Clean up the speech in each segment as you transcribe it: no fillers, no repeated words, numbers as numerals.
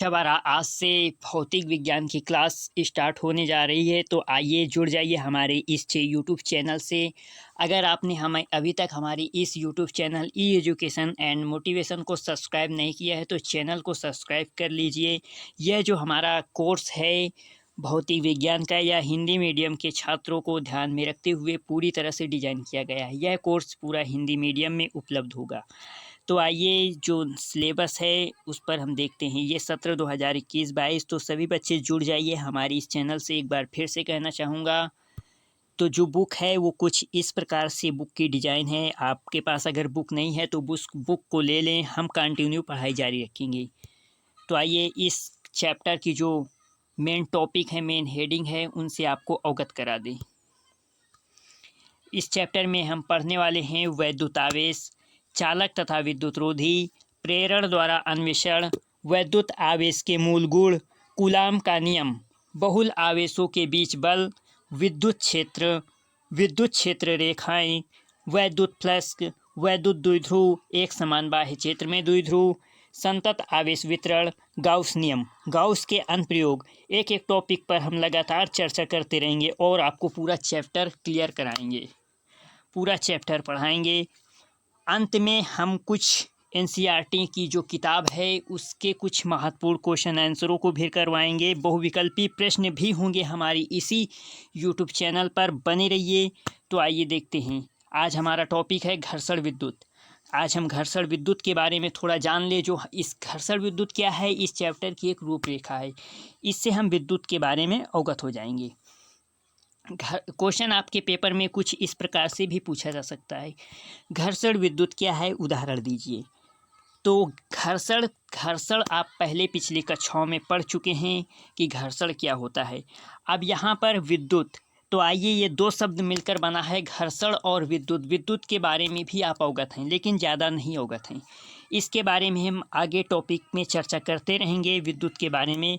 हमारा आज से भौतिक विज्ञान की क्लास स्टार्ट होने जा रही है, तो आइए जुड़ जाइए हमारे इस यूट्यूब चैनल से। अगर आपने हमें अभी तक हमारी इस YouTube channel E education and motivation को सब्सक्राइब नहीं किया है तो चैनल को सब्सक्राइब कर लीजिए। यह जो हमारा कोर्स है भौतिक विज्ञान का, या हिंदी मीडियम के छात्रों को ध्यान में रखते हुए पूरी तरह से डिज़ाइन किया गया है। यह कोर्स पूरा हिंदी मीडियम में उपलब्ध होगा। तो आइए जो सिलेबस है उस पर हम देखते हैं। ये सत्र 2021-22। तो सभी बच्चे जुड़ जाइए हमारी इस चैनल से। एक बार फिर से कहना चाहूँगा, तो जो बुक है वो कुछ इस प्रकार से बुक की डिज़ाइन है। आपके पास अगर बुक नहीं है तो बुक को ले लें, हम कंटिन्यू पढ़ाई जारी रखेंगे। तो आइए इस चैप्टर की जो मेन टॉपिक है, मेन हेडिंग है, उनसे आपको अवगत करा दें। इस चैप्टर में हम पढ़ने वाले हैं वैद्युतावेश, चालक तथा विद्युतरोधी, प्रेरण द्वारा अन्वेषण, वैद्युत आवेश के मूल गुण, कूलाम का नियम, बहुल आवेशों के बीच बल, विद्युत क्षेत्र रेखाएं, वैद्युत फ्लक्स, वैद्युत द्विध्रुव, एक समान बाह्य क्षेत्र में द्विध्रुव, संतत आवेश वितरण, गाउस नियम, गाउस के अनुप्रयोग। एक एक टॉपिक पर हम लगातार चर्चा करते रहेंगे और आपको पूरा चैप्टर क्लियर कराएंगे, पूरा चैप्टर पढ़ाएंगे। अंत में हम कुछ एनसीईआरटी की जो किताब है उसके कुछ महत्वपूर्ण क्वेश्चन आंसरों को भी करवाएंगे। बहुविकल्पी प्रश्न भी होंगे हमारी इसी यूट्यूब चैनल पर, बने रहिए। तो आइए देखते हैं। आज हमारा टॉपिक है घर्षण विद्युत। आज हम घर्षण विद्युत के बारे में थोड़ा जान ले। जो इस घर्षण विद्युत क्या है, इस चैप्टर की एक रूपरेखा है। इससे हम विद्युत के बारे में अवगत हो जाएंगे। क्वेश्चन आपके पेपर में कुछ इस प्रकार से भी पूछा जा सकता है, घर्षण विद्युत क्या है, उदाहरण दीजिए। तो घर्षण आप पहले पिछली कक्षाओं में पढ़ चुके हैं कि घर्षण क्या होता है। अब यहाँ पर विद्युत, तो आइए ये दो शब्द मिलकर बना है घर्षण और विद्युत। विद्युत के बारे में भी आप अवगत हैं लेकिन ज़्यादा नहीं अवगत हैं। इसके बारे में हम आगे टॉपिक में चर्चा करते रहेंगे विद्युत के बारे में।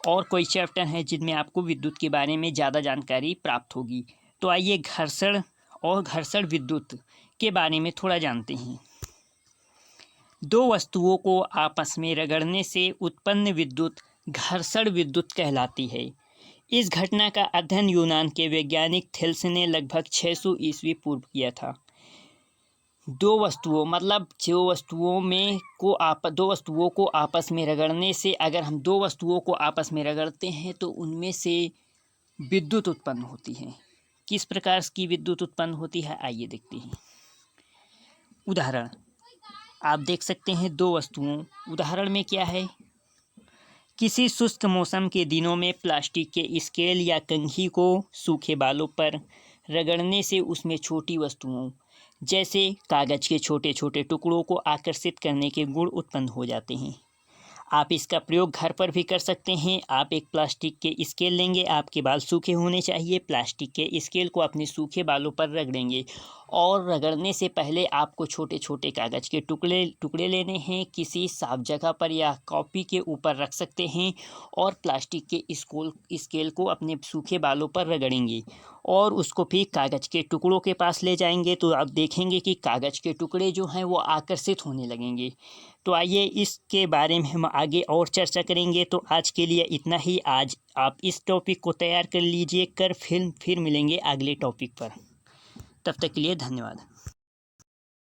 और कोई चैप्टर है जिनमें आपको विद्युत के बारे में ज़्यादा जानकारी प्राप्त होगी। तो आइए घर्षण और घर्षण विद्युत के बारे में थोड़ा जानते हैं। दो वस्तुओं को आपस में रगड़ने से उत्पन्न विद्युत घर्षण विद्युत कहलाती है। इस घटना का अध्ययन यूनान के वैज्ञानिक थेल्स ने लगभग 600 ईस्वी पूर्व किया था। दो वस्तुओं मतलब दो वस्तुओं को आपस में रगड़ने से, अगर हम दो वस्तुओं को आपस में रगड़ते हैं तो उनमें से विद्युत उत्पन्न होती है। किस प्रकार की विद्युत उत्पन्न होती है, आइए देखते हैं। उदाहरण आप देख सकते हैं, दो वस्तुओं, उदाहरण में क्या है, किसी शुष्क मौसम के दिनों में प्लास्टिक के स्केल या कंघी को सूखे बालों पर रगड़ने से उसमें छोटी वस्तुओं जैसे कागज़ के छोटे छोटे टुकड़ों को आकर्षित करने के गुण उत्पन्न हो जाते हैं। आप इसका प्रयोग घर पर भी कर सकते हैं। आप एक प्लास्टिक के स्केल लेंगे, आपके बाल सूखे होने चाहिए, प्लास्टिक के स्केल को अपने सूखे बालों पर रगड़ेंगे और रगड़ने से पहले आपको छोटे छोटे कागज़ के टुकड़े लेने हैं। किसी साफ जगह पर या कॉपी के ऊपर रख सकते हैं और प्लास्टिक के स्केल को अपने सूखे बालों पर रगड़ेंगे और उसको फिर कागज़ के टुकड़ों के पास ले जाएंगे तो आप देखेंगे कि कागज़ के टुकड़े जो हैं वो आकर्षित होने लगेंगे। तो आइए इसके बारे में हम आगे और चर्चा करेंगे। तो आज के लिए इतना ही। आज आप इस टॉपिक को तैयार कर लीजिए, फिर मिलेंगे अगले टॉपिक पर। तब तक के लिए धन्यवाद।